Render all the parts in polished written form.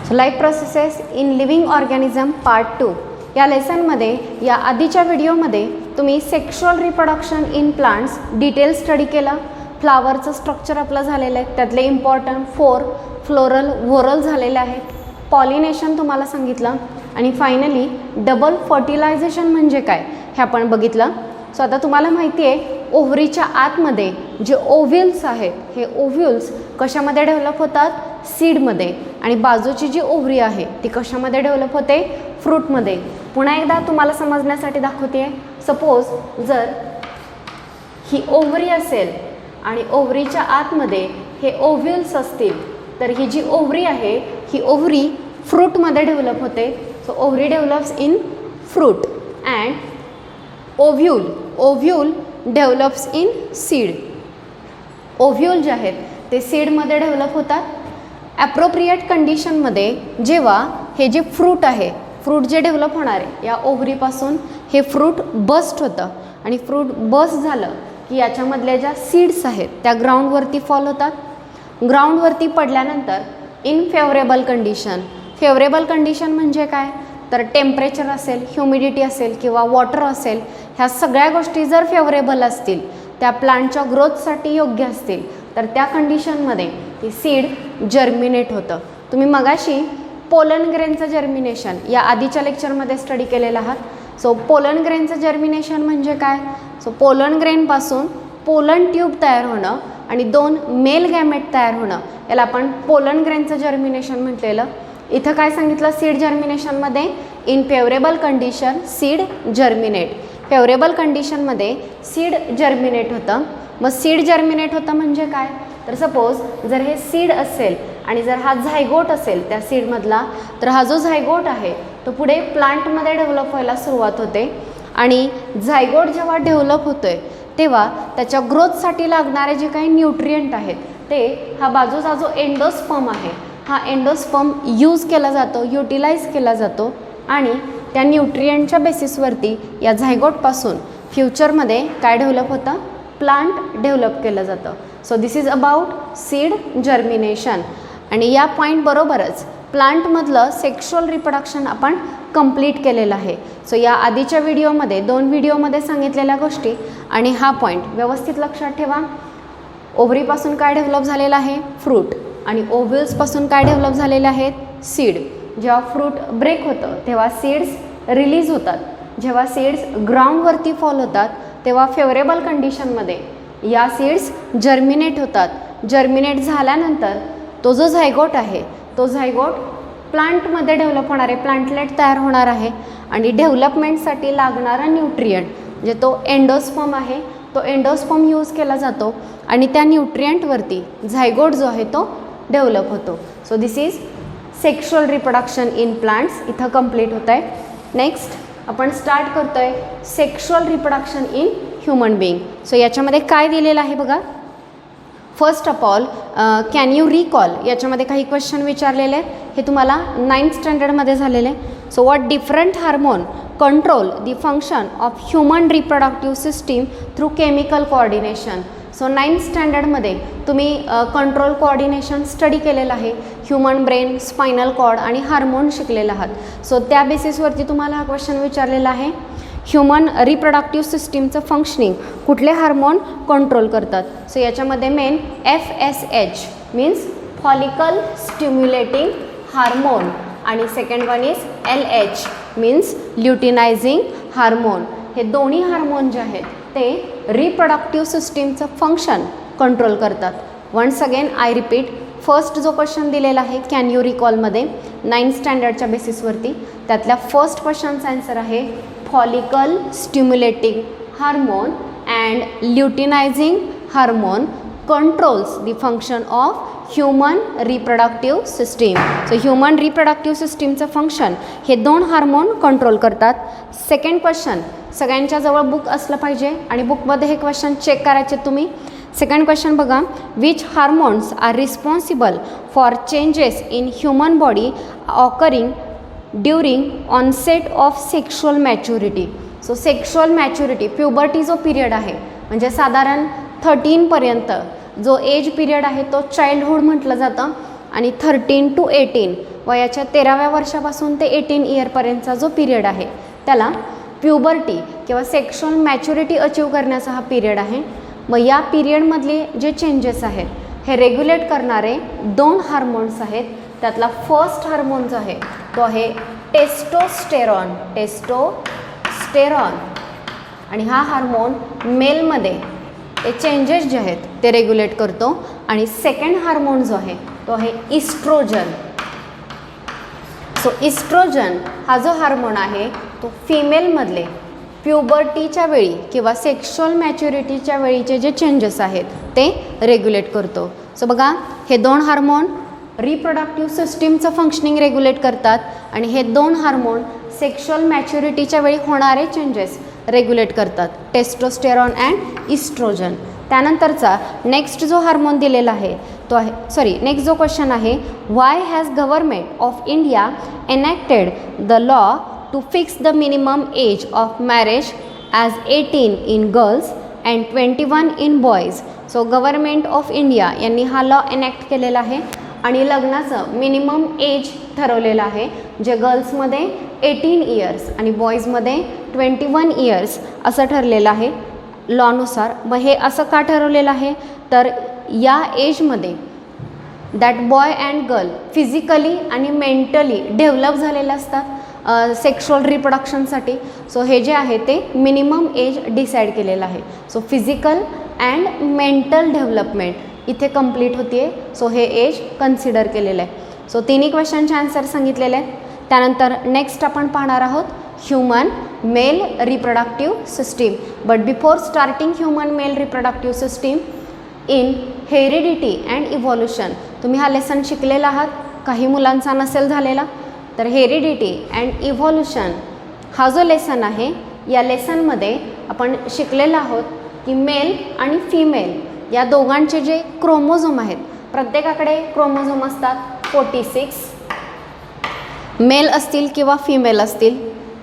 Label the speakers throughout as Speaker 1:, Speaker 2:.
Speaker 1: So life processes in living organism part 2 या लेसनमध्ये या आधीच्या व्हिडिओमध्ये तुम्ही sexual reproduction in plants detail study केला. फ्लावरचं स्ट्रक्चर आपलं झालेलं आहे, त्यातले इम्पॉर्टंट 4 फ्लोरल व्होरल झालेले आहेत. पॉलिनेशन तुम्हाला सांगितलं आणि फायनली डबल फर्टिलायझेशन म्हणजे काय हे आपण बघितलं. सो आता तुम्हाला माहिती आहे ओव्हरीच्या आतमध्ये जे ओव्ह्युल्स आहेत हे ओव्ह्युल्स कशामध्ये डेव्हलप होतात, सीडमध्ये, आणि बाजूची जी ओव्हरी आहे ती कशामध्ये डेव्हलप होते, फ्रूटमध्ये. पुन्हा एकदा तुम्हाला समजण्यासाठी दाखवते. सपोज जर ही ओव्हरी असेल आणि ओव्हरीच्या आतमध्ये हे ओव्ह्युल्स असतील तर ही जी ओव्हरी आहे ही ओव्हरी फ्रूटमध्ये डेव्हलप होते. So ovary develops in fruit and ovule develops in seed. Ovule जे आहेत ते सीडमध्ये डेव्हलप होतात. ॲप्रोप्रिएट कंडिशनमध्ये जेव्हा हे जे फ्रूट आहे, फ्रूट जे डेव्हलप होणार आहे या ओव्हरीपासून हे फ्रूट बस्ट होतं आणि फ्रूट बस्ट झालं की याच्यामधल्या ज्या सीड्स आहेत त्या ग्राउंडवरती फॉल होतात. ग्राउंडवरती पडल्यानंतर इन फेवरेबल कंडिशन म्हणजे काय तर टेम्परेचर असेल, ह्युमिडिटी असेल किंवा वॉटर असेल, ह्या सगळ्या गोष्टी जर फेवरेबल असतील, त्या प्लांटच्या ग्रोथसाठी योग्य असतील तर त्या कंडिशनमध्ये ती सीड जर्मिनेट होतं. तुम्ही मगाशी पोलन ग्रेनचं जर्मिनेशन या आधीच्या लेक्चरमध्ये स्टडी केलेलं आहात. सो पोलन ग्रेनचं जर्मिनेशन म्हणजे काय, सो पोलन ग्रेनपासून पोलन ट्यूब तयार होणं आणि 2 मेल गॅमेट तयार होणं याला आपण पोलन ग्रेनचं जर्मिनेशन म्हटलेलं. इथं काय सांगितलं सीड जर्मिनेशनमध्ये, in favourable condition seed germinate. Favourable कंडिशनमध्ये सीड जर्मिनेट होतं. मग सीड जर्मिनेट होतं म्हणजे काय तर सपोज जर हे सीड असेल आणि जर हा झायगोट असेल त्या सीडमधला, तर हा जो झायगोट आहे तो पुढे प्लांटमध्ये डेव्हलप व्हायला सुरुवात होते. आणि झायगोट जेव्हा डेव्हलप होतो आहे तेव्हा त्याच्या ग्रोथसाठी लागणारे जे काही न्यूट्रियंट आहेत ते हा बाजूचा जो एंडोस्पर्म आहे हा एंडोस्पर्म यूज केला जातो, युटिलाइज केला जातो आणि त्या न्यूट्रियंटच्या बेसिसवरती या झायगोटपासून फ्युचरमध्ये काय डेव्हलप होतं, प्लांट डेव्हलप केलं जातं. So this is about seed germination. आणि या पॉईंटबरोबरच प्लांटमधलं सेक्शुअल रिप्रोडक्शन आपण कंप्लीट केलेलं आहे. सो या आधीच्या व्हिडिओमध्ये 2 व्हिडिओमध्ये सांगितलेल्या गोष्टी आणि हा पॉईंट व्यवस्थित लक्षात ठेवा. ओव्हरीपासून काय डेव्हलप झालेलं आहे, फ्रूट, आणि ओव्ह्युल्सपासून काय डेव्हलप झालेले आहेत, सीड. जेव्हा फ्रूट ब्रेक होतं तेव्हा सीड्स रिलीज होतात. जेव्हा सीड्स ग्राउंडवरती फॉल होतात तेव्हा फेवरेबल कंडिशनमध्ये या सीड्स जर्मिनेट होतात. जर्मिनेट झाल्यानंतर तो जो झायगोट आहे तो झायगोट प्लांटमध्ये डेव्हलप होणार आहे, प्लांटलेट तयार होणार आहे आणि डेव्हलपमेंटसाठी लागणारा न्यूट्रियंट म्हणजे तो एंडोस्पर्म आहे तो एंडोस्पर्म यूज केला जातो आणि त्या न्यूट्रियंटवरती झायगोट जो आहे तो डेव्हलप होतो. So this is sexual reproduction in plants इथं कंप्लीट होत आहे. नेक्स्ट आपण स्टार्ट करतो आहे sexual reproduction in human being. So याच्यामध्ये काय दिलेलं आहे बघा. First of all can you recall, याच्यामध्ये काही क्वेश्चन विचारलेले आहेत, हे तुम्हाला 9th स्टँडर्डमध्ये झालेले. So what different hormone control the function of human reproductive system through chemical coordination. So 9th स्टँडर्डमध्ये तुम्ही कंट्रोल कोऑर्डिनेशन स्टडी केलेलं आहे. ह्युमन ब्रेन, स्पायनल कॉर्ड आणि हार्मोन शिकलेलं आहात. सो त्या बेसिसवरती तुम्हाला हा क्वेश्चन विचारलेला आहे. ह्युमन रिप्रोडक्टिव्ह सिस्टीमचं फंक्शनिंग कुठले हार्मोन कंट्रोल करतात. सो याच्यामध्ये main FSH means follicle stimulating hormone आणि second one is LH means luteinizing hormone. हे दोन्ही हार्मोन जे आहेत ते रिप्रोडक्टिव्ह सिस्टीमचं फंक्शन कंट्रोल करतात. Once again I repeat, first जो क्वेश्चन दिलेला आहे कॅन यू रिकॉलमध्ये 9th स्टँडर्डच्या बेसिसवरती, त्यातल्या फर्स्ट क्वेश्चनचा आन्सर आहे follicle stimulating hormone and luteinizing hormone controls the function of human reproductive system. So human reproductive सिस्टीमचं फंक्शन हे 2 हार्मोन कंट्रोल करतात. सेकंड क्वेश्चन सगळ्यांच्या जवळ बुक असलं पाहिजे आणि बुकमध्ये हे क्वेश्चन चेक करायचे तुम्ही. सेकंड क्वेश्चन बघा, which hormones are responsible for changes in human body occurring during onset of sexual maturity. So sexual maturity puberty जो पिरियड आहे म्हणजे साधारण 13पर्यंत जो एज पिरियड आहे तो चाइल्डहूड म्हटलं जातं आणि 13 to 18 वयाच्या 13व्या वर्षापासून ते 18 इयरपर्यंतचा जो पिरियड आहे त्याला प्युबर्टी किंवा सेक्शुअल मॅच्युरिटी अचीव करण्याचा हा पिरियड आहे. मग या पिरियडमधले जे चेंजेस आहेत हे रेग्युलेट करणारे 2 हार्मोन्स आहेत. त्यातला फर्स्ट हार्मोन जो आहे तो आहे टेस्टोस्टेरॉन. आणि हा हार्मोन मेलमध्ये ते चेंजेस जे आहेत ते रेग्युलेट करतो. आणि सेकंड हार्मोन जो आहे तो आहे इस्ट्रोजन. सो इस्ट्रोजन हा जो हार्मोन आहे तो फिमेलमधले प्युबर्टीच्या वेळी किंवा सेक्शुअल मॅच्युरिटीच्या वेळीचे जे चेंजेस आहेत ते रेग्युलेट करतो. सो बघा, हे 2 हार्मोन रिप्रोडक्टिव्ह सिस्टीमचं फंक्शनिंग रेग्युलेट करतात आणि हे 2 हार्मोन सेक्शुअल मॅच्युरिटीच्या वेळी होणारे चेंजेस रेग्युलेट करतात, टेस्टोस्टेरॉन अँड इस्ट्रोजन. त्यानंतरचा नेक्स्ट जो हार्मोन दिलेला आहे तो आहे नेक्स्ट जो क्वेश्चन आहे, why has government of India enacted the law to fix the minimum age of marriage as 18 in girls and 21 in boys. So government of India यांनी हा लॉ एनॅक्ट केलेला आहे आणि लग्नाचं मिनिमम एज ठरवलेलं आहे, जे गर्ल्समध्ये 18 इयर्स आणि बॉईजमध्ये 21 इयर्स असं ठरलेलं आहे लॉनुसार. मग हे असं का ठरवलेलं आहे तर या एजमध्ये that boy and girl physically आणि मेंटली डेव्हलप झालेले असतात सेक्शुअल रिप्रोडक्शनसाठी. सो हे जे आहे ते मिनिमम एज डिसाईड केलेलं आहे. So physical and mental development इथे कंप्लीट होती आहे. सो हे एज कन्सिडर केलेलं आहे. सो तिन्ही क्वेश्चनचे आन्सर सांगितलेले आहेत. त्यानंतर नेक्स्ट आपण पाहणार आहोत human male reproductive system. But before starting human male reproductive system in heredity and evolution, तुम्ही हा लेसन शिकलेला आहात, काही मुलांचा नसेल झालेला. तर हेरिडिटी अँड इव्हॉल्युशन हा जो लेसन आहे या लेसनमध्ये आपण शिकलेलो आहोत की मेल आणि फिमेल या दोघांचे जे क्रोमोझोम आहेत, प्रत्येकाकडे क्रोमोझोम असतात 46, मेल असतील किंवा फिमेल असतील.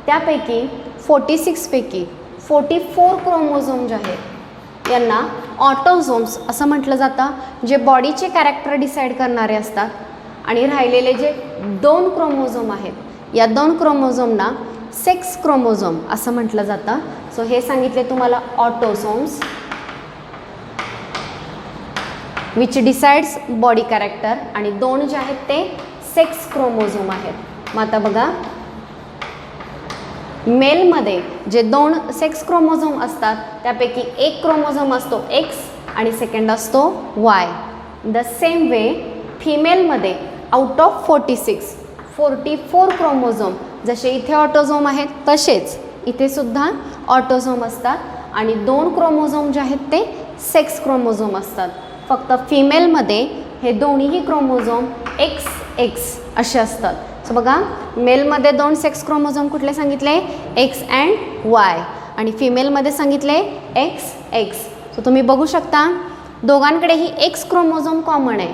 Speaker 1: त्यापैकी 46 पैकी 44 क्रोमोझोम जे आहेत यांना ऑटोझोम्स असं म्हटलं जातं, जे बॉडीचे कॅरेक्टर डिसाईड करणारे असतात. आणि राहिलेले जे 2 क्रोमोझोम आहेत या 2 क्रोमोझोमना सेक्स क्रोमोझोम असं म्हटलं जातं. सो हे सांगितले तुम्हाला autosomes which decides body character, आणि 2 जे आहेत ते सेक्स क्रोमोझोम आहेत. मग आता बघा, मेलमध्ये जे 2 सेक्स क्रोमोझोम असतात त्यापैकी एक क्रोमोझोम असतो एक्स आणि सेकंड असतो वाय. द सेम वे फिमेलमध्ये आउट ऑफ 44 क्रोमोझोम, जसे इथे ऑटोझोम आहेत तसेच इथे सुद्धा ऑटोझोम असतात आणि 2 क्रोमोझोम जे आहेत ते सेक्स क्रोमोझोम असतात. फक्त फिमेलमध्ये हे दोन्हीही क्रोमोझोम एक्स असे असतात. सो बघा, मेलमध्ये 2 सेक्स क्रोमोझोम कुठले सांगितले, एक्स अँड वाय, आणि फिमेलमध्ये सांगितले एक्स. सो तुम्ही बघू शकता दोघांकडेही एक्स क्रोमोझोम कॉमन आहे,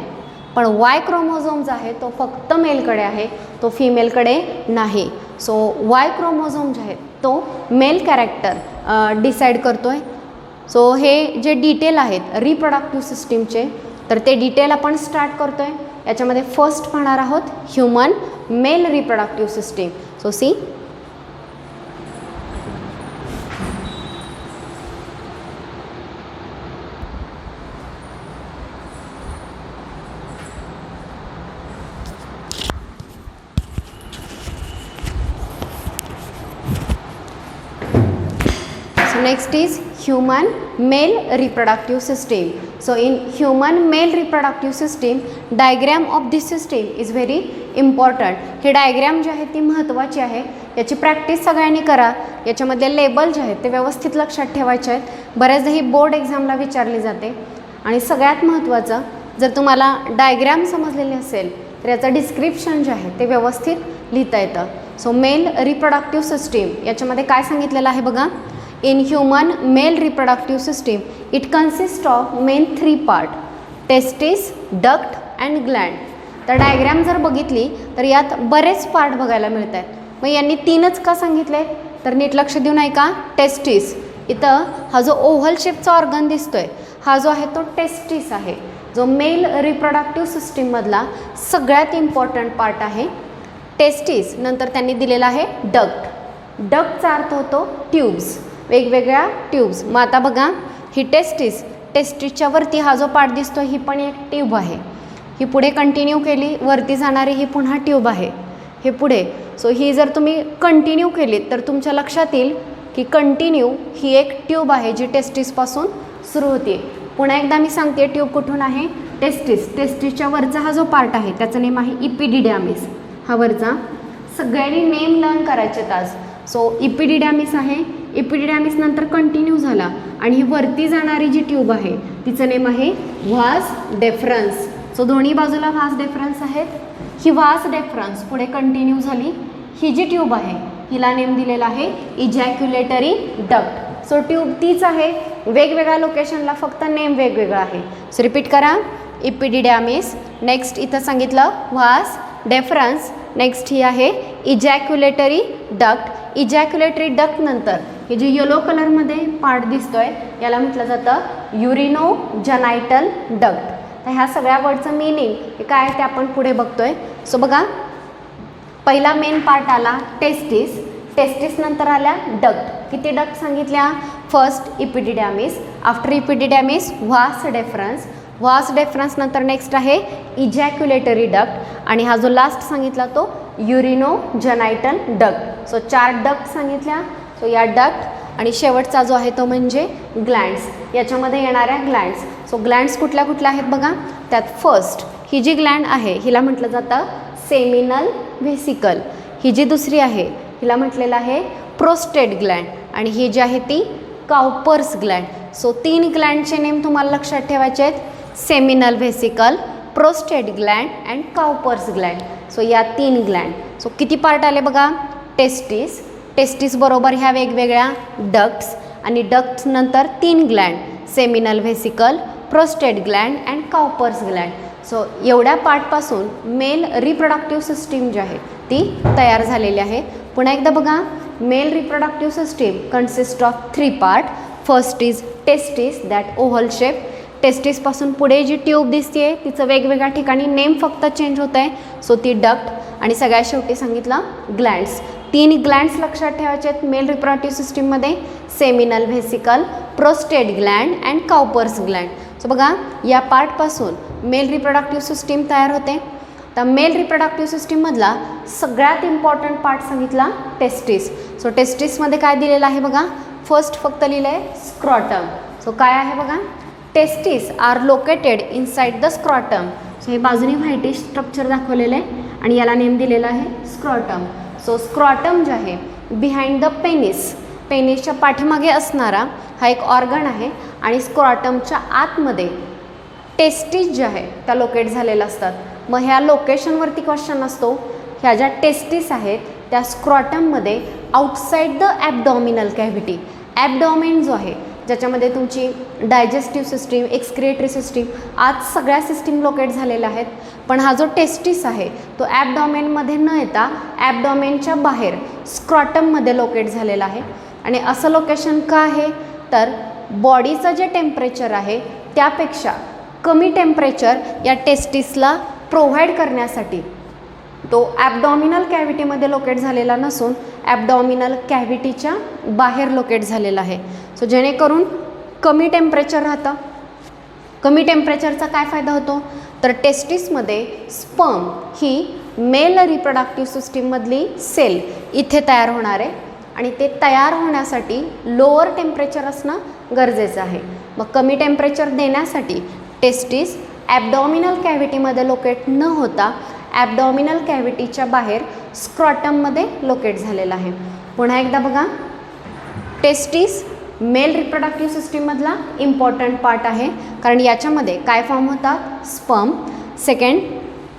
Speaker 1: पण वाय क्रोमोझोम जो आहे तो फक्त मेलकडे आहे, तो फिमेलकडे नाही. सो वाय क्रोमोझोम जे आहेत तो मेल कॅरेक्टर डिसाईड करतो आहे. सो हे जे डिटेल आहेत रिप्रोडक्टिव्ह सिस्टीमचे, तर ते डिटेल आपण स्टार्ट करतो आहे. याच्यामध्ये फर्स्ट पाहणार आहोत human male reproductive system. So see, next is human male reproductive system. So in human male reproductive system, diagram of this system is very important. हे डायग्राम जे आहे ती महत्त्वाची आहे, याची प्रॅक्टिस सगळ्यांनी करा. याच्यामध्ये लेबल जे आहेत ते व्यवस्थित लक्षात ठेवायचे आहेत. बऱ्याचदा ही बोर्ड एक्झामला विचारली जाते. आणि सगळ्यात महत्त्वाचं, जर तुम्हाला डायग्राम समजलेले असेल तर याचं डिस्क्रिप्शन जे आहे ते व्यवस्थित लिहिता येतं. सो मेल रिप्रोडक्टिव्ह सिस्टीम याच्यामध्ये काय सांगितलेलं आहे बघा. In human male reproductive system, it consists of main 3 part: testis, duct and gland. तर डायग्राम जर बघितली तर यात बरेच पार्ट बघायला मिळत आहेत. मग यांनी 3च का सांगितले तर नीट लक्ष देऊन ऐका. टेस्टिस, इथं हा जो ओव्हल शेपचा ऑर्गन दिसतोय हा जो आहे तो टेस्टिस आहे. जो मेल रिप्रोडक्टिव्ह सिस्टीममधला सगळ्यात इम्पॉर्टंट पार्ट आहे टेस्टिस. नंतर त्यांनी दिलेला आहे डक्ट. डक्टचा अर्थ होतो ट्यूब्स, वेगवेगळ्या ट्यूब्स. मग आता बघा ही टेस्टिसच्या वरती हा जो पार्ट दिसतो ही पण एक ट्यूब आहे. ही पुढे कंटिन्यू केली वरती जाणारी ही पुन्हा ट्यूब आहे, हे पुढे. सो ही जर तुम्ही कंटिन्यू केली तर तुमच्या लक्षात येईल की कंटिन्यू ही एक ट्यूब आहे जी टेस्टिसपासून सुरू होते. पुन्हा एकदा मी सांगते ट्यूब कुठून आहे, टेस्टिसच्या वरचा हा जो पार्ट आहे त्याचं नेम आहे इपिडिडॅमिस. हा वरचा सगळ्यांनी नेम लर्न करायचे आज. सो इपिडिडॅमिस आहे, इपिडिडॅमिस नंतर कंटिन्यू झाला आणि ही वरती जाणारी जी ट्यूब आहे तिचं नेम आहे व्हास डेफरन्स. सो दोन्ही बाजूला व्हास डेफरन्स आहेत. ही व्हास डेफरन्स पुढे कंटिन्यू झाली. ही जी ट्यूब आहे हिला नेम दिलेला आहे इजॅक्युलेटरी डक्ट. सो ट्यूब तीच आहे, वेगवेगळ्या लोकेशनला फक्त नेम वेगवेगळं आहे. सो रिपीट करा, इपिडिडॅमिस, नेक्स्ट इथं सांगितलं व्हास डेफरन्स, नेक्स्ट ही आहे इजॅक्युलेटरी डक्ट. इजॅक्युलेटरी डक्ट नंतर हे जे येलो कलरमध्ये पार्ट दिसतोय याला म्हटलं जातं युरिनोजेनायटल डक्ट. तर ह्या सगळ्या वर्डचं मिनिंग काय आहे ते आपण पुढे बघतोय. सो बघा पहिला मेन पार्ट आला टेस्टिस नंतर आल्या डक्ट. किती डक्ट सांगितल्या, फर्स्ट इपिडिडॅमिस, आफ्टर इपिडिडॅमिस व्हास डेफरन्स नंतर नेक्स्ट आहे इजॅक्युलेटरी डक्ट आणि हा जो लास्ट सांगितला तो युरिनोजेनायटल डक्ट. सो 4 डक्ट सांगितल्या. सो या डक्ट आणि शेवटचा जो आहे तो म्हणजे ग्लँड्स, याच्यामध्ये येणाऱ्या ग्लँड्स. सो ग्लँड्स कुठल्या कुठल्या आहेत बघा, त्यात फर्स्ट ही जी ग्लँड आहे हिला म्हटलं जातं सेमिनल व्हेसिकल. ही जी दुसरी आहे हिला म्हटलेलं आहे प्रोस्टेट ग्लँड आणि ही जी आहे ती काउपर्स ग्लँड. सो 3 ग्लँडचे नेम तुम्हाला लक्षात ठेवायचे आहेत, seminal vesicle, prostate gland and Cowper's gland. So या 3 ग्लँड. सो किती पार्ट आले बघा, टेस्टिस बरोबर ह्या वेगवेगळ्या डक्ट्स आणि डक्ट्स नंतर 3 gland, seminal vesicle, prostate gland and Cowper's gland. So एवढ्या पार्टपासून मेल रिप्रोडक्टिव्ह सिस्टीम जी आहे ती तयार झालेली आहे. पुन्हा एकदा बघा, male reproductive system consist of 3 part. First is testis that oval shape. टेस्टिसपासून पुढे जी ट्यूब दिसते तिचं वेगवेगळ्या ठिकाणी नेम फक्त चेंज होत आहे, सो ती डक्ट. आणि सगळ्यात शेवटी सांगितलं ग्लँड्स. 3 ग्लँड्स लक्षात ठेवायचे आहेत मेल रिप्रोडक्टिव्ह सिस्टीममध्ये, seminal vesicle, prostate gland and Cowper's gland. So बघा या पार्टपासून मेल रिप्रोडक्टिव्ह सिस्टीम तयार होते. तर मेल रिप्रोडक्टिव्ह सिस्टीममधला सगळ्यात इम्पॉर्टंट पार्ट सांगितला टेस्टिस. सो टेस्टिसमध्ये काय दिलेलं आहे बघा, फर्स्ट फक्त लिहिलं आहे स्क्रॉटम. सो काय आहे बघा, testis are located inside the scrotum. So हे बाजूने व्हाईटिश स्ट्रक्चर दाखवलेलं आहे आणि याला नेम दिलेला आहे स्क्रॉटम. सो स्क्रॉटम जे आहे बिहाइंड द पेनिसच्या पाठीमागे असणारा हा एक ऑर्गन आहे आणि स्क्रॉटमच्या आतमध्ये टेस्टिस जे आहे त्या लोकेट झालेल्या असतात. मग ह्या लोकेशनवरती क्वेश्चन असतो, ह्या ज्या टेस्टिस आहेत त्या स्क्रॉटममध्ये आउटसाईड द ॲबडॉमिनल कॅव्हिटी, ॲबडॉमेन जो आहे ज्याच्यामध्ये तुमची डायजेस्टिव्ह सिस्टीम, एक्सक्रिएटरी सिस्टीम, आज सगळ्या सिस्टीम लोकेट झालेल्या आहेत. पण हा जो टेस्टिस आहे तो ॲबडॉमेनमध्ये न येता ॲबडॉमेनच्या बाहेर स्क्रॉटममध्ये लोकेट झालेला आहे. आणि असं लोकेशन का आहे तर बॉडीचं जे टेम्परेचर आहे त्यापेक्षा कमी टेम्परेचर या टेस्टिसला प्रोव्हाइड करण्यासाठी तो ॲबडॉमिनल कॅव्हिटीमध्ये लोकेट झालेला नसून ॲबडॉमिनल कॅव्हिटीच्या बाहेर लोकेट झालेला आहे. सो जेणेकरून कमी टेम्परेचर राहतं. कमी टेम्परेचरचा काय फायदा होतो तर टेस्टिसमध्ये स्पर्म ही मेल रिप्रोडक्टिव्ह सिस्टीममधली सेल इथे तयार होणार आहे आणि ते तयार होण्यासाठी लोअर टेम्परेचर असणं गरजेचं आहे. मग कमी टेम्परेचर देण्यासाठी टेस्टिस ॲबडॉमिनल कॅव्हिटीमध्ये लोकेट न होता ॲबडॉमिनल कॅव्हिटीच्या बाहेर स्क्रॉटममध्ये लोकेट झालेला आहे. पुन्हा एकदा बघा, टेस्टिस मेल रिप्रोडक्टिव्ह सिस्टीममधला इम्पॉर्टंट पार्ट आहे कारण याच्यामध्ये काय फॉर्म होतात, स्पर्म. सेकंड,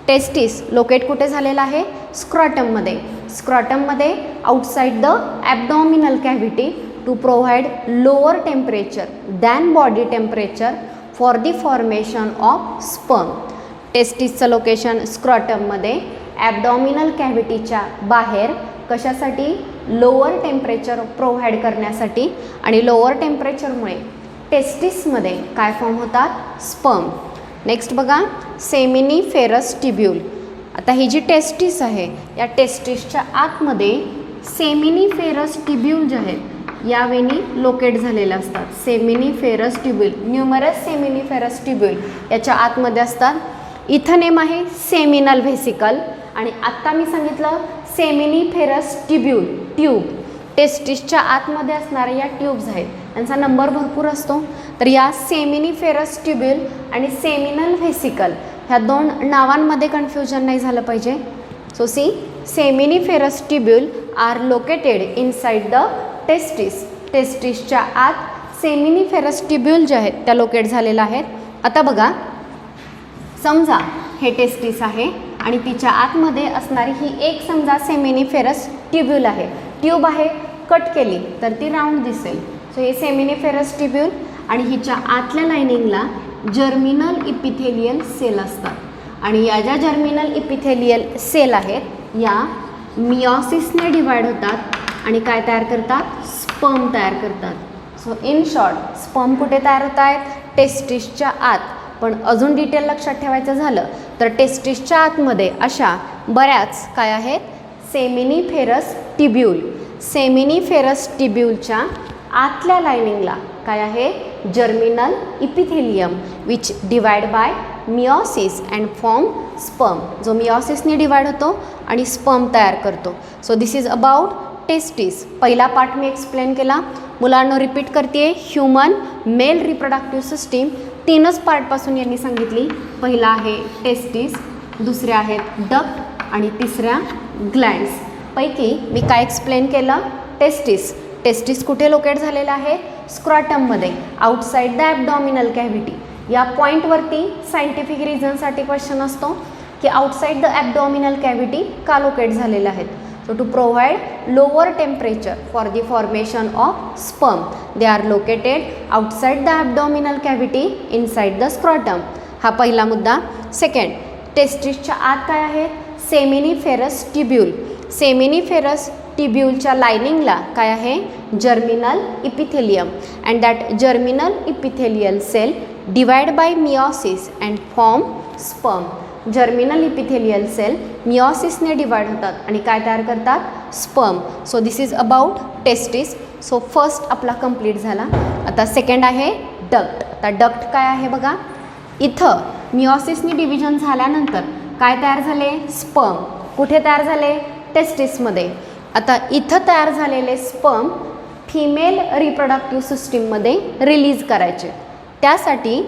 Speaker 1: टेस्टिस लोकेट कुठे झालेला आहे, स्क्रॉटममध्ये outside the abdominal cavity to provide lower temperature than body temperature for the formation of sperm. टेस्टिसचं लोकेशन स्क्रॉटममध्ये, ॲबडॉमिनल कॅव्हिटीच्या बाहेर, कशासाठी, लोअर टेम्परेचर प्रोव्हाइड करण्यासाठी. आणि लोअर टेम्परेचरमुळे टेस्टिसमध्ये काय फॉर्म होतात, स्पर्म. नेक्स्ट बघा सेमिनिफेरस ट्युब्यूल. आता ही जी टेस्टिस आहे या टेस्टिसच्या आतमध्ये सेमिनिफेरस ट्युब्यूल जे आहेत या वेनी लोकेट झालेले असतात. सेमिनिफेरस ट्युब्यूल, न्यूमरस सेमिनिफेरस ट्युब्यूल याच्या आतमध्ये असतात. इथं नेम आहे सेमिनल व्हेसिकल आणि आत्ता मी सांगितलं सेमिनिफेरस ट्युब्यूल, ट्यूब. टेस्टिसच्या आतमध्ये असणाऱ्या या ट्यूब्स आहेत, त्यांचा नंबर भरपूर असतो. तर या सेमिनिफेरस ट्युब्यूल आणि सेमिनल व्हेसिकल ह्या दोन नावांमध्ये कन्फ्युजन नाही झालं पाहिजे. So see seminiferous tubule are located inside the testis. टेस्टिसच्या आत सेमिनिफेरस ट्युब्यूल जे आहेत त्या लोकेट झालेल्या आहेत. आता बघा, समजा हे टेस्टिस आहे आणि तिच्या आतमध्ये असणारी ही एक समजा सेमिनिफेरस ट्युब्यूल आहे, ट्यूब आहे, कट केली तर ती राऊंड दिसेल. सो हे सेमिनिफेरस ट्युब्यूल आणि हिच्या आतल्या लायनिंगला जर्मिनल इपिथेलियल सेल असतात आणि या ज्या जर्मिनल इपिथेलियल सेल आहेत या मिओसिसने डिवाइड होतात आणि काय तयार करतात, स्पर्म तयार करतात. सो इन शॉर्ट स्पर्म कुठे तयार होत आहेत, टेस्टिसच्या आत. पण अजून डिटेल लक्षात ठेवायचं झालं तर टेस्टिसच्या आतमध्ये अशा बऱ्याच काय आहेत, सेमिनिफेरस ट्युब्यूल. सेमिनिफेरस ट्युब्यूलच्या आतल्या लायनिंगला काय आहे, germinal epithelium which divide by meiosis and form sperm. जो मिओसिसने डिवाइड होतो आणि स्पर्म तयार करतो. So this is about testis. पहिला पार्ट मी एक्सप्लेन केला. मुलांना रिपीट करते, ह्युमन मेल रिप्रोडक्टिव्ह सिस्टीम तीनच पार्टपासून यांनी सांगितली. पहिला आहे टेस्टिस, दुसऱ्या आहेत डक्ट आणि तिसऱ्या ग्लँड्स. पैकी मी काय एक्सप्लेन केलं, टेस्टिस. टेस्टिस कुठे लोकेट झालेला आहे, स्क्रॉटममध्ये, आउटसाइड द ॲबडॉमिनल कॅव्हिटी. या पॉईंटवरती सायंटिफिक रिझनसाठी क्वेश्चन असतो की आउटसाइड द ॲबडॉमिनल कॅव्हिटी का लोकेट झालेले आहेत. So to provide lower temperature for the formation of sperm, they are located outside the abdominal cavity inside the scrotum. हा पहिला मुद्दा. Second, टेस्टिसच्या आत काय आहे, सेमिनिफेरस ट्युब्यूल. सेमिनिफेरस ट्युब्यूलच्या लायनिंगला काय आहे, germinal epithelium and that germinal epithelial cell divide by meiosis and form sperm. Germinal epithelial cell मिओसिसने डिवाइड होतात आणि काय तयार करतात, sperm. So this is about testis. So first आपला कंप्लीट झाला. आता सेकंड आहे डक्ट. आता डक्ट काय आहे बघा, इथं मिओसिसने डिव्हिजन झाल्यानंतर काय तयार झाले, स्पर्म. कुठे तयार झाले, टेस्टिसमध्ये. आता इथं तयार झालेले स्पर्म फिमेल रिप्रोडक्टिव्ह सिस्टीममध्ये रिलीज करायचे. त्यासाठी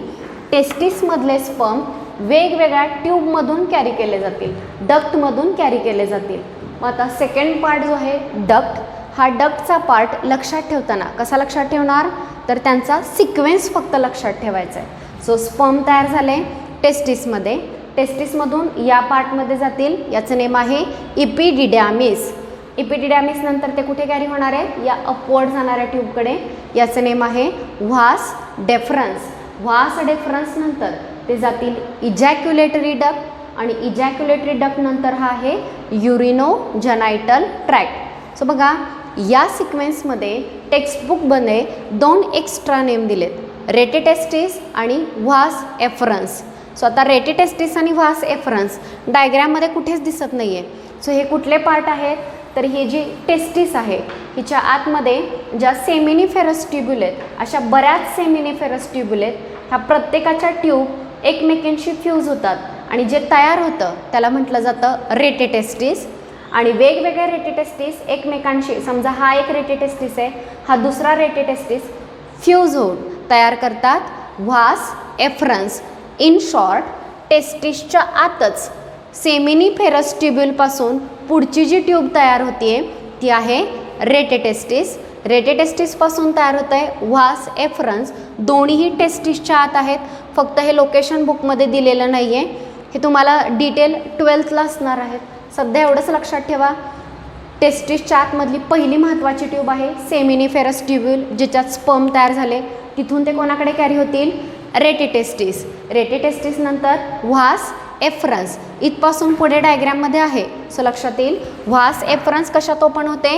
Speaker 1: टेस्टिसमधले स्पर्म वेगवेगळ्या ट्यूबमधून कॅरी केले जातील, डक्टमधून कॅरी केले जातील. मग आता सेकंड पार्ट जो आहे डक्ट, हा डक्टचा पार्ट लक्षात ठेवताना कसा लक्षात ठेवणार, तर त्यांचा सिक्वेन्स फक्त लक्षात ठेवायचा आहे. सो स्पर्म तयार झाले टेस्टिसमध्ये, टेस्टिसमधून या पार्टमध्ये जातील, याचं नेम आहे इपिडिडॅमिस. इपिडिडॅमिस नंतर ते कुठे कॅरी होणार आहे, या अपवर्ड जाणाऱ्या ट्यूबकडे, याचं नेम आहे व्हास डेफरन्स. व्हास डेफरन्स नंतर ते जातील इजॅक्युलेटरी डक्ट आणि इजॅक्युलेटरी डक्ट नंतर हा आहे युरिनोजेनायटल ट्रॅक्ट. सो बघा, या सिक्वेन्समध्ये टेक्स्टबुकमध्ये दोन एक्स्ट्रा नेम दिलेत, रेटेटेस्टिस आणि व्हास एफरन्स. सो आता रेटेटेस्टिस आणि व्हास एफरन्स डायग्राममध्ये कुठेच दिसत नाही आहे. सो हे कुठले पार्ट आहेत, तर ही जी टेस्टिस आहे हिच्या आतमध्ये ज्या सेमिनिफेरस ट्युब्यूल आहेत, अशा बऱ्याच सेमिनिफेरस ट्युब्यूल आहेत. ह्या प्रत्येकाच्या ट्यूब एकमेकांशी फ्यूज होतात आणि जे तयार होतं त्याला म्हटलं जातं रेटेटेस्टिस. आणि वेगवेगळे रेटेटेस्टिस एकमेकांशी, समजा हा एक रेटेटेस्टिस आहे, हा दुसरा रेटेटेस्टिस, फ्यूज होऊन तयार करतात व्हास एफरन्स. इन शॉर्ट, टेस्टिसच्या आतच सेमिनिफेरस ट्युब्यूलपासून पुढची जी ट्यूब तयार होती आहे ती आहे रेटेटेस्टिस. रेटेटेस्टिसपासून तयार होतं आहे व्हास एफरन्स. दोन्हीही टेस्टिसच्या आत आहेत, फक्त हे लोकेशन बुकमध्ये दिलेलं नाही आहे. हे तुम्हाला डिटेल 12thला असणार आहेत. सध्या एवढंच लक्षात ठेवा, टेस्टिसच्या आतमधली पहिली महत्त्वाची ट्यूब आहे सेमिनिफेरस ट्युब्यूल, ज्याच्यात स्पर्म तयार झाले. तिथून ते कोणाकडे कॅरी होतील, रेटेटेस्टिस. रेटेटेस्टिस नंतर व्हास एफरन्स. इथपासून पुढे डायग्राममध्ये आहे, सो लक्षात येईल. व्हास एफरन्स कशात ओपन होते,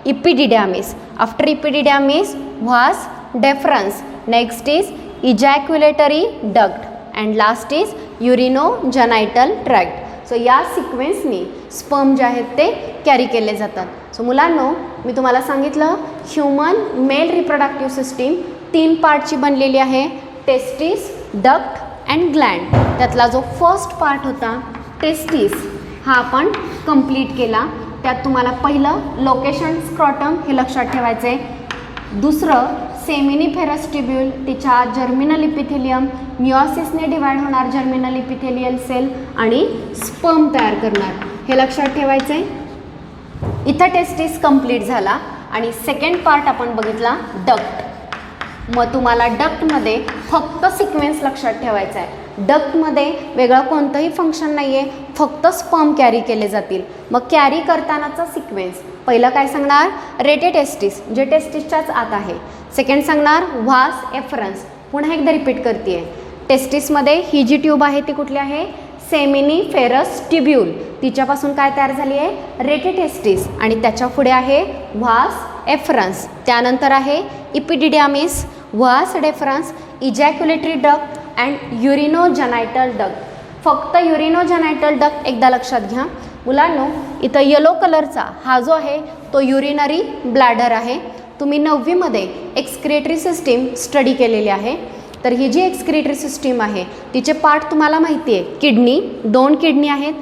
Speaker 1: epididymis. After epididymis vas deferens. Next is ejaculatory duct and last is urinogenital tract. So या सिक्वेन्सनी स्पर्म जे आहेत ते कॅरी केले जातात. सो मुलांनो, मी तुम्हाला सांगितलं ह्युमन मेल रिप्रोडक्टिव्ह सिस्टीम 3 पार्टची बनलेली आहे, टेस्टिस, डक्ट अँड ग्लँड. त्यातला जो फर्स्ट पार्ट होता टेस्टिस हा आपण कंप्लीट केला. त्यात तुम्हाला पहिलं लोकेशन स्क्रॉटम हे लक्षात ठेवायचं आहे. दुसरं सेमिनिफेरस ट्युब्यूल, तिच्या जर्मिनल इपिथेलियम, मिओसिसने डिवाइड होणार जर्मिनल इपिथेलियल सेल आणि स्पर्म तयार करणार, हे लक्षात ठेवायचं आहे. इथं टेस्टिस कंप्लीट झाला आणि सेकंड पार्ट आपण बघितला डक्ट. मग तुम्हाला डक्टमध्ये फक्त सिक्वेन्स लक्षात ठेवायचा आहे. डक्टमध्ये वेगळं कोणतंही फंक्शन नाही आहे, फक्त स्पर्म कॅरी केले जातील. मग कॅरी करतानाचा सिक्वेन्स पहिलं काय सांगणार, रेटे टेस्टिस जे टेस्टिसच्याच आत आहे. सेकंड सांगणार व्हास एफरन्स, पुन्हा एकदा रिपीट करते आहे. टेस्टिसमध्ये ही जी ट्यूब आहे ती कुठली आहे, सेमिनिफेरस ट्युब्यूल, तिच्यापासून काय तयार झाली आहे, रेटे टेस्टिस, आणि त्याच्या पुढे आहे व्हास एफरन्स. त्यानंतर आहे इपिडिडियामिस, vas डेफरन्स, ejaculatory duct and युरिनोजेनायटल duct. फक्त युरिनोजेनायटल डक्ट एकदा लक्षात घ्या मुलांनो. इथं येलो कलरचा हा जो आहे तो युरिनरी ब्लॅडर आहे. तुम्ही 9वीमध्ये एक्सक्रिएटरी सिस्टीम स्टडी केलेली आहे. तर ही जी एक्सक्रिएटरी सिस्टीम आहे तिचे पार्ट तुम्हाला माहिती आहे. किडनी, 2 किडनी आहेत.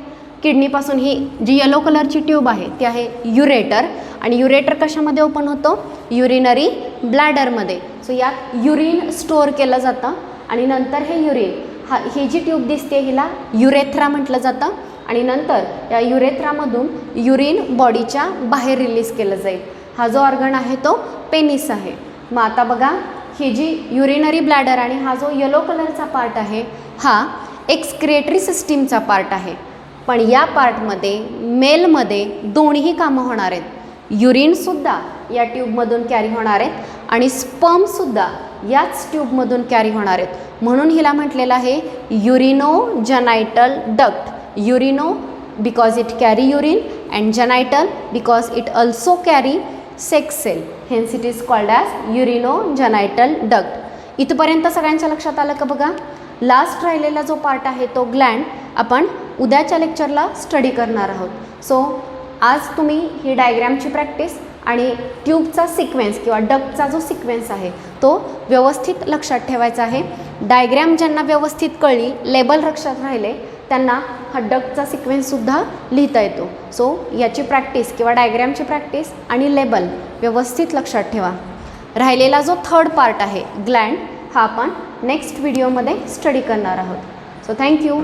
Speaker 1: किडनीपासून ही जी येलो कलरची ट्यूब आहे ती आहे युरेटर, आणि युरेटर कशामध्ये ओपन होतो, युरिनरी ब्लॅडरमध्ये. सो यात युरिन स्टोअर केलं जातं आणि नंतर हे युरिन, ही जी ट्यूब दिसते हिला युरेथ्रा म्हटलं जातं, आणि नंतर या युरेथ्रामधून युरिन बॉडीच्या बाहेर रिलीज केलं जाईल. हा जो ऑर्गन आहे तो पेनिस आहे. मग आता बघा, ही जी युरिनरी ब्लॅडर आणि हा जो येलो कलरचा पार्ट आहे हा एक्सक्रिएटरी सिस्टीमचा पार्ट आहे. पण या पार्टमध्ये मेलमध्ये दोन्ही कामं होणार आहेत. युरिनसुद्धा या ट्यूबमधून कॅरी होणार आहेत आणि स्पर्मसुद्धा याच ट्यूबमधून कॅरी होणार आहेत. म्हणून हिला म्हटलेलं आहे urinogenital duct. Urino because it carry urine and genital because it also carry sex cell, hence it is called as urinogenital duct. इथपर्यंत सगळ्यांच्या लक्षात आलं का बघा. लास्ट राहिलेला जो पार्ट आहे तो ग्लँड आपण उद्याच्या लेक्चरला स्टडी करणार आहोत. सो आज तुम्ही ही डायग्रॅमची प्रॅक्टिस आणि ट्यूबचा सिक्वेन्स किंवा डक्टचा जो सिक्वेन्स आहे तो व्यवस्थित लक्षात ठेवायचा आहे. डायग्रॅम ज्यांना व्यवस्थित कळली, लेबल लक्षात राहिले, त्यांना हा डक्टचा सिक्वेन्ससुद्धा लिहिता येतो. सो याची प्रॅक्टिस किंवा डायग्रॅमची प्रॅक्टिस आणि लेबल व्यवस्थित लक्षात ठेवा. राहिलेला जो थर्ड पार्ट आहे ग्लँड, हा आपण नेक्स्ट व्हिडिओमध्ये स्टडी करणार आहोत. So thank you.